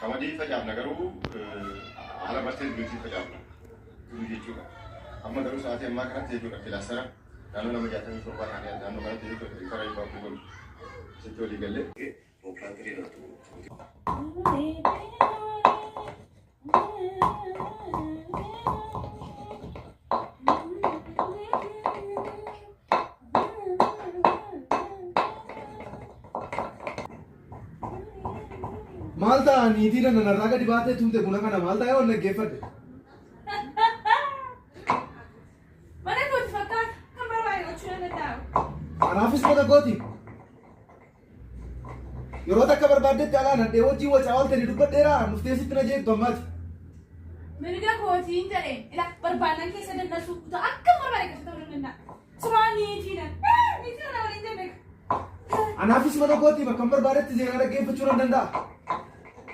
Kamadii facaafna garuu haala bartee duutii facaafna. Duutii jechuudha. Amma garuu sa'aatii ammaa kanatti jechuudha filaastara naannoo nama 67 taanee naannoo kanatti jechuudha karaa ibbaa kun sitti walii galee. Malta niitii na narraa gadi baatee tumte buna kana Malta yoo naggeeffadhe. Mana kooti fakkaata kan barbaade gochuu danda'u. Anaafis mata kooti. Yeroo takka barbaaddetti alaa nadhee wajjii wacaa ooltanii dubbadheeraa mufteessitti na jeetu ammaati. Mirga kootiin jedhee ila barbaadan keessa dandasu akka barbaade keessa ta'uu danda'a. Suuraa niitii na waliin jenne. Anaafis mata kooti bakka barbaadetti seenaa dhaggeeffachuu nan danda'a.